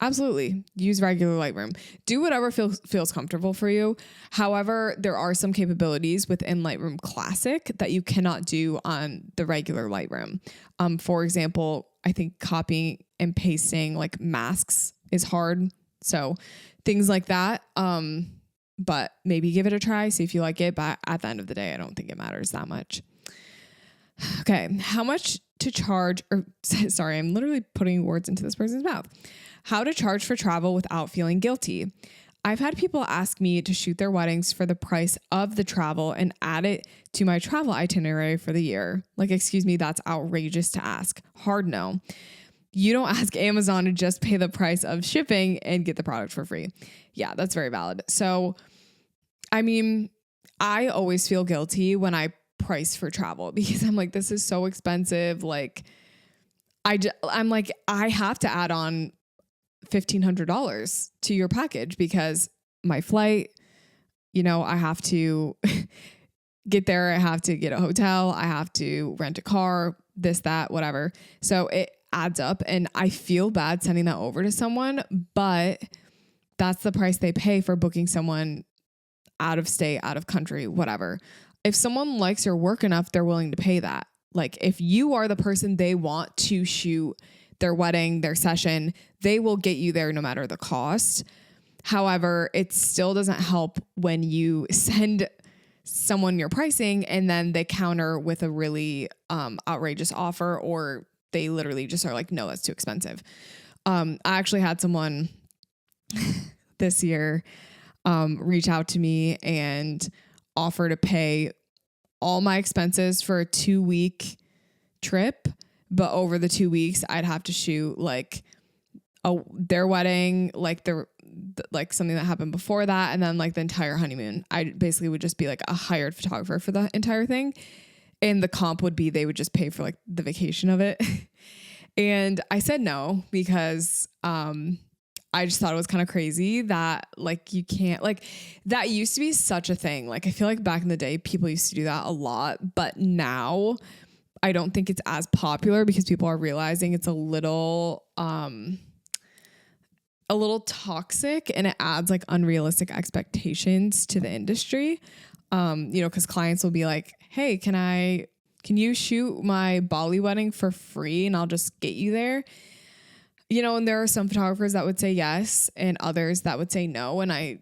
absolutely use regular Lightroom. Do whatever feels comfortable for you. However, there are some capabilities within Lightroom Classic that you cannot do on the regular Lightroom. For example, I think copying and pasting like masks is hard. So things like that. But maybe give it a try, see if you like it. But at the end of the day, I don't think it matters that much. Okay. How much to charge, or sorry, I'm literally putting words into this person's mouth. How to charge for travel without feeling guilty. I've had people ask me to shoot their weddings for the price of the travel and add it to my travel itinerary for the year. Like, excuse me, that's outrageous to ask. Hard no. You don't ask Amazon to just pay the price of shipping and get the product for free. Yeah, that's very valid. So, I mean, I always feel guilty when I price for travel because I'm like, this is so expensive. Like, I'm like, I have to add on $1,500 to your package because my flight, I have to get there. I have to get a hotel. I have to rent a car, this, that, whatever. So it adds up and I feel bad sending that over to someone, but that's the price they pay for booking someone out of state, out of country, whatever. If someone likes your work enough, they're willing to pay that. Like if you are the person they want to shoot their wedding, their session, they will get you there no matter the cost. However, it still doesn't help when you send someone your pricing and then they counter with a really outrageous offer, or they literally just are like, no, that's too expensive. I actually had someone this year reach out to me and offer to pay all my expenses for a 2-week trip. But over the 2 weeks, I'd have to shoot like their wedding, like like something that happened before that, and then like the entire honeymoon. I basically would just be like a hired photographer for the entire thing. And the comp would be they would just pay for like the vacation of it. And I said no because I just thought it was kind of crazy that like you can't, like that used to be such a thing. Like I feel like back in the day, people used to do that a lot, but now I don't think it's as popular because people are realizing it's a little toxic and it adds like unrealistic expectations to the industry. Because clients will be like, hey, can you shoot my Bali wedding for free and I'll just get you there? And there are some photographers that would say yes and others that would say no. And I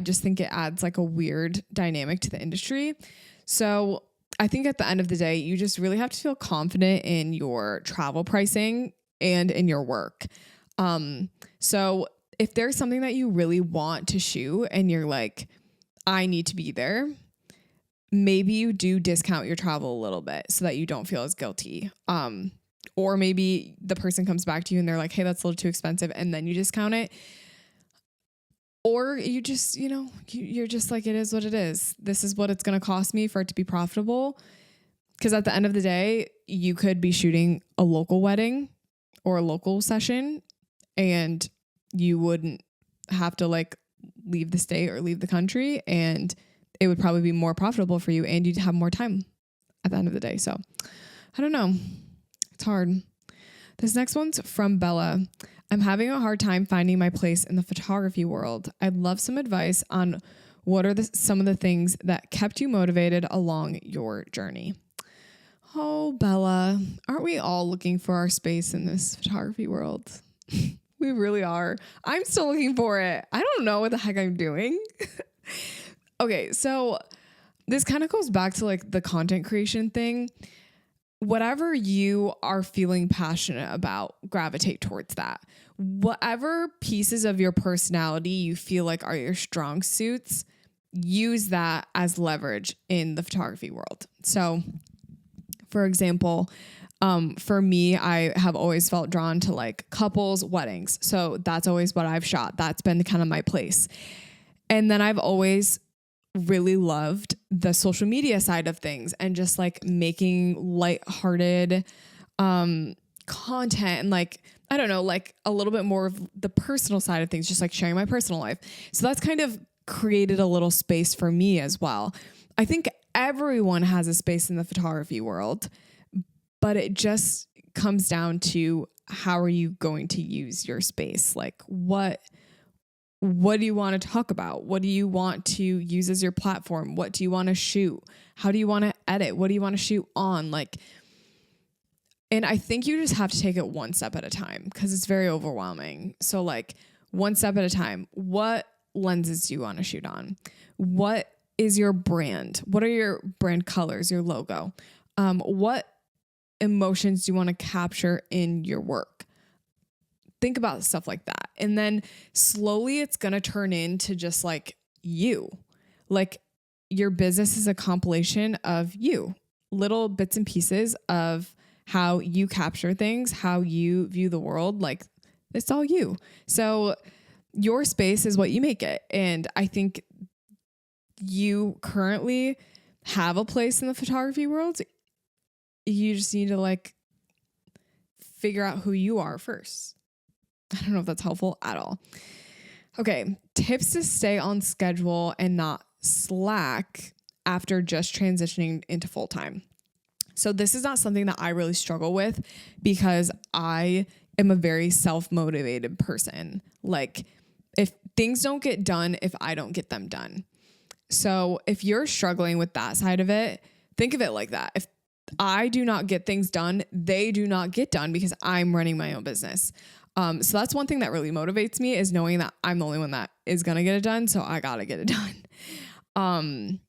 just think it adds like a weird dynamic to the industry. So I think at the end of the day, you just really have to feel confident in your travel pricing and in your work. So if there's something that you really want to shoot and you're like, I need to be there, maybe you do discount your travel a little bit so that you don't feel as guilty. Or maybe the person comes back to you and they're like, hey, that's a little too expensive. And then you discount it. Or you just, you're just like, it is what it is. This is what it's going to cost me for it to be profitable. Because at the end of the day, you could be shooting a local wedding or a local session and you wouldn't have to like leave the state or leave the country, and it would probably be more profitable for you and you'd have more time at the end of the day. So I don't know. It's hard. This next one's from Bella. I'm having a hard time finding my place in the photography world. I'd love some advice on what are some of the things that kept you motivated along your journey. Oh, Bella, aren't we all looking for our space in this photography world? We really are. I'm still looking for it. I don't know what the heck I'm doing. Okay, so this kind of goes back to like the content creation thing. Whatever you are feeling passionate about, gravitate towards that. Whatever pieces of your personality you feel like are your strong suits, use that as leverage in the photography world. So, for example, for me, I have always felt drawn to like couples, weddings. So that's always what I've shot. That's been kind of my place. And then I've always really loved the social media side of things and just like making lighthearted content and like, I don't know, like a little bit more of the personal side of things, just like sharing my personal life. So that's kind of created a little space for me as well. I think everyone has a space in the photography world, but it just comes down to how are you going to use your space? Like what do you want to talk about? What do you want to use as your platform? What do you want to shoot? How do you want to edit? What do you want to shoot on? And I think you just have to take it one step at a time because it's very overwhelming. So like one step at a time. What lenses do you want to shoot on? What is your brand? What are your brand colors, your logo? What emotions do you want to capture in your work? Think about stuff like that. And then slowly it's going to turn into just like you. Like your business is a compilation of you, little bits and pieces of how you capture things, how you view the world. Like it's all you. So your space is what you make it. And I think you currently have a place in the photography world. You just need to like figure out who you are first. I don't know if that's helpful at all. Okay. Tips to stay on schedule and not slack after just transitioning into full time. So this is not something that I really struggle with because I am a very self-motivated person. Like if things don't get done, if I don't get them done. So if you're struggling with that side of it, think of it like that. If I do not get things done, they do not get done because I'm running my own business. So that's one thing that really motivates me is knowing that I'm the only one that is going to get it done. So I got to get it done.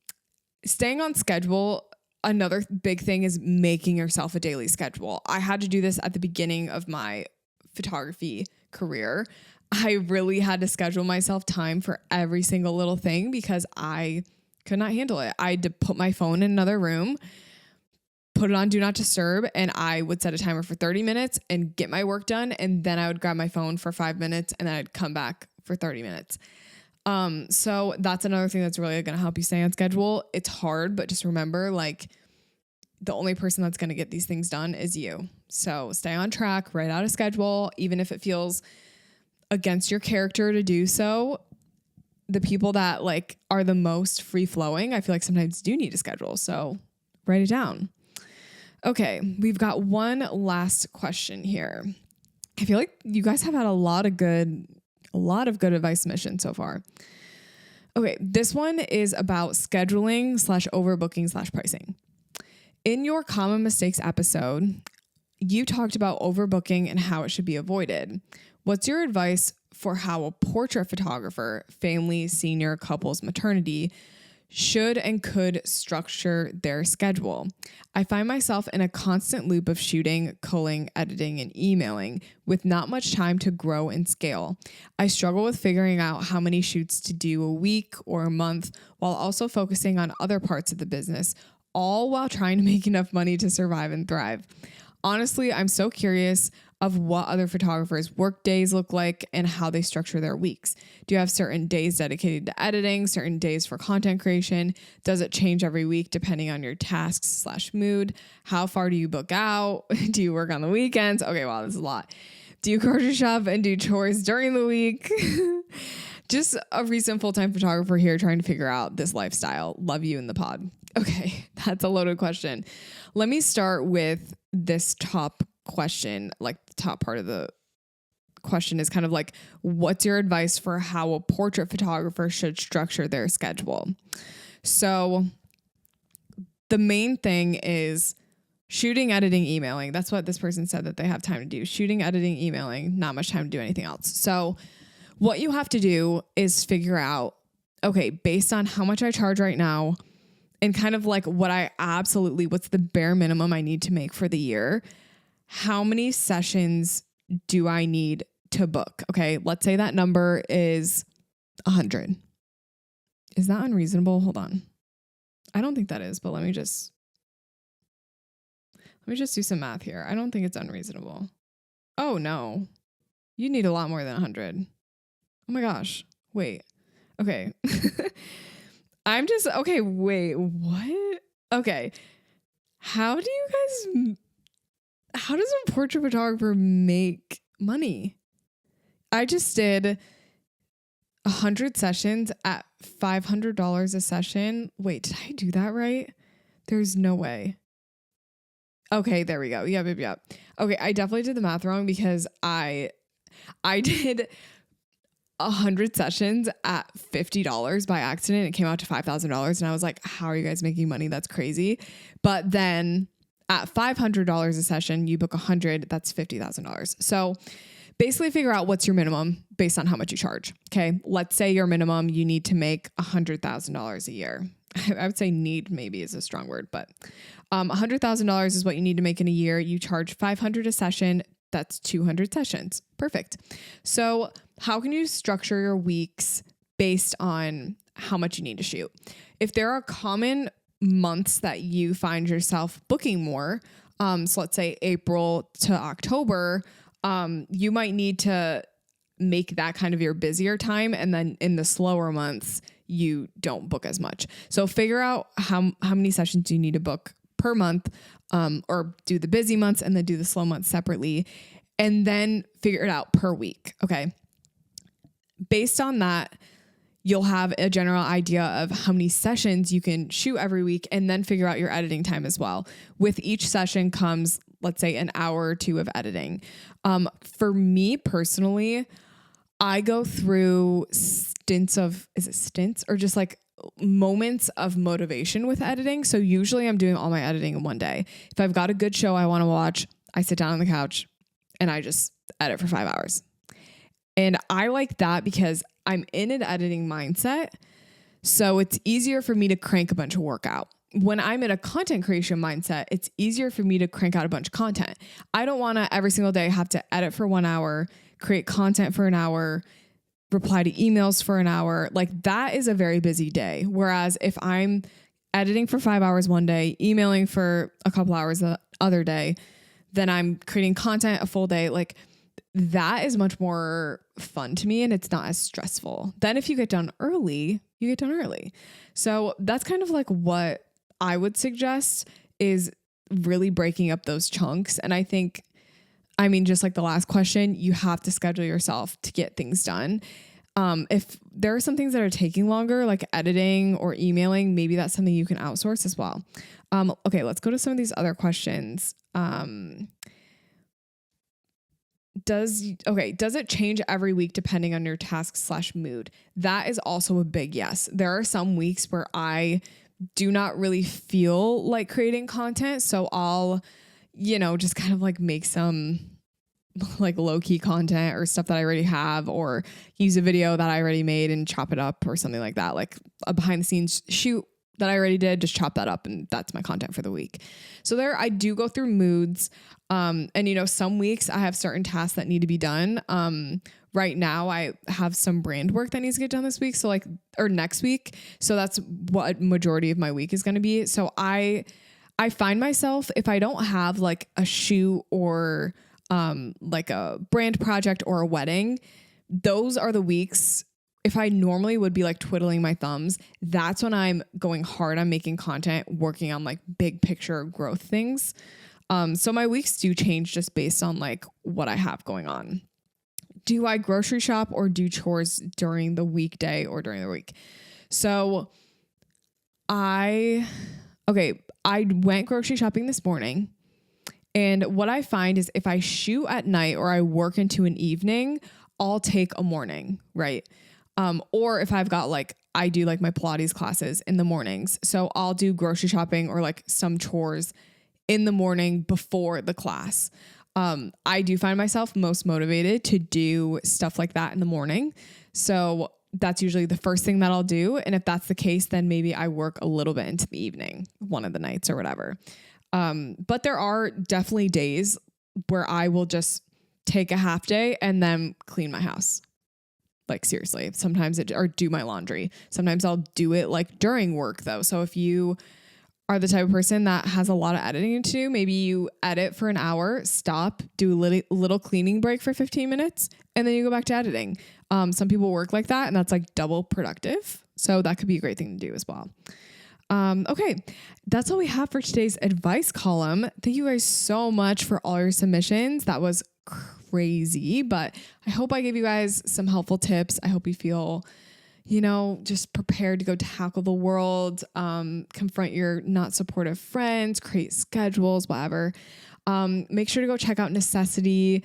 Staying on schedule. Another big thing is making yourself a daily schedule. I had to do this at the beginning of my photography career. I really had to schedule myself time for every single little thing because I could not handle it. I had to put my phone in another room, put it on Do Not Disturb, and I would set a timer for 30 minutes and get my work done. And then I would grab my phone for 5 minutes and then I'd come back for 30 minutes. So that's another thing that's really going to help you stay on schedule. It's hard, but just remember, like, the only person that's going to get these things done is you. So stay on track, write out a schedule, even if it feels against your character to do so. The people that like are the most free flowing, I feel like sometimes do need a schedule. So write it down. Okay. We've got one last question here. I feel like you guys have had a lot of good advice submissions so far. Okay. This one is about scheduling / overbooking / pricing. In your common mistakes episode, you talked about overbooking and how it should be avoided. What's your advice for how a portrait photographer, family, senior, couples, maternity should and could structure their schedule. I find myself in a constant loop of shooting, culling, editing, and emailing with not much time to grow and scale. I struggle with figuring out how many shoots to do a week or a month while also focusing on other parts of the business, all while trying to make enough money to survive and thrive. Honestly, I'm so curious of what other photographers' work days look like and how they structure their weeks. Do you have certain days dedicated to editing, certain days for content creation? Does it change every week depending on your tasks/mood? How far do you book out? Do you work on the weekends? Okay, wow, this is a lot. Do you grocery shop and do chores during the week? Just a recent full-time photographer here trying to figure out this lifestyle. Love you in the pod. Okay, that's a loaded question. Let me start with this top question. Like the top part of the question is kind of like, what's your advice for how a portrait photographer should structure their schedule? So the main thing is shooting, editing, emailing. That's what this person said that they have time to do. Shooting, editing, emailing, not much time to do anything else. So what you have to do is figure out, okay, based on how much I charge right now and kind of like what's the bare minimum I need to make for the year, how many sessions do I need to book? Okay, let's say that number is 100. Is that unreasonable? Hold on. I don't think that is, but let me just do some math here. I don't think it's unreasonable. Oh no. You need a lot more than 100. Oh my gosh. Wait. Okay. Wait, what? Okay. How does a portrait photographer make money? I just did 100 sessions at $500 a session. Wait, did I do that right? There's no way. Okay, there we go. Yep. Okay, I definitely did the math wrong because I did 100 sessions at $50 by accident. It came out to $5,000 and I was like, how are you guys making money? That's crazy. But then at $500 a session, you book 100, that's $50,000. So basically figure out what's your minimum based on how much you charge. Okay. Let's say your minimum, you need to make $100,000 a year. I would say need maybe is a strong word, but $100,000 is what you need to make in a year. You charge $500 a session. That's 200 sessions. Perfect. So how can you structure your weeks based on how much you need to shoot? If there are common months that you find yourself booking more, so let's say April to October, you might need to make that kind of your busier time. And then in the slower months, you don't book as much. So figure out how many sessions you need to book per month, or do the busy months and then do the slow months separately, and then figure it out per week. Okay. Based on that, you'll have a general idea of how many sessions you can shoot every week, and then figure out your editing time as well. With each session comes, let's say, an hour or two of editing. For me personally, I go through stints or just like moments of motivation with editing. So usually I'm doing all my editing in one day. If I've got a good show I want to watch, I sit down on the couch and I just edit for 5 hours. And I like that because I'm in an editing mindset. So it's easier for me to crank a bunch of work out. When I'm in a content creation mindset, it's easier for me to crank out a bunch of content. I don't want to every single day have to edit for 1 hour, create content for an hour, reply to emails for an hour. Like that is a very busy day. Whereas if I'm editing for 5 hours one day, emailing for a couple hours the other day, then I'm creating content a full day. Like that is much more fun to me and it's not as stressful. Then if you get done early, you get done early. So that's kind of like what I would suggest is really breaking up those chunks. And I think, just like the last question, you have to schedule yourself to get things done. If there are some things that are taking longer, like editing or emailing, maybe that's something you can outsource as well. Okay, let's go to some of these other questions. Does it change every week depending on your task/mood? That is also a big yes. There are some weeks where I do not really feel like creating content. So I'll, just kind of like make some like low key content or stuff that I already have, or use a video that I already made and chop it up or something like that. Like a behind the scenes shoot that I already did, just chop that up and that's my content for the week. So there, I do go through moods. And you know, some weeks I have certain tasks that need to be done. Right now I have some brand work that needs to get done this week. So like, or next week. So that's what majority of my week is going to be. So I find myself, if I don't have like a shoot or, like a brand project or a wedding, those are the weeks. If I normally would be like twiddling my thumbs, that's when I'm going hard on making content, working on like big picture growth things. So my weeks do change just based on like what I have going on. Do I grocery shop or do chores during the weekday or during the week? So I went grocery shopping this morning. And what I find is if I shoot at night or I work into an evening, I'll take a morning, right? Or if I've got like, I do like my Pilates classes in the mornings. So I'll do grocery shopping or like some chores in the morning before the class. I do find myself most motivated to do stuff like that in the morning. So that's usually the first thing that I'll do. And if that's the case, then maybe I work a little bit into the evening, one of the nights or whatever. But there are definitely days where I will just take a half day and then clean my house. Like seriously, sometimes or do my laundry. Sometimes I'll do it like during work though. So if you are the type of person that has a lot of editing to do, maybe you edit for an hour, stop, do a little cleaning break for 15 minutes, and then you go back to editing. Some people work like that and that's like double productive. So that could be a great thing to do as well. Okay, that's all we have for today's advice column. Thank you guys so much for all your submissions. That was crazy, but I hope I gave you guys some helpful tips. I hope you feel, you know, just prepared to go tackle the world, confront your not supportive friends, create schedules, whatever. Make sure to go check out Necessity.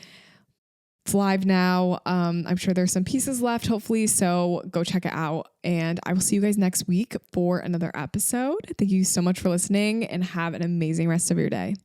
It's live now. I'm sure there's some pieces left, hopefully. So go check it out. And I will see you guys next week for another episode. Thank you so much for listening and have an amazing rest of your day.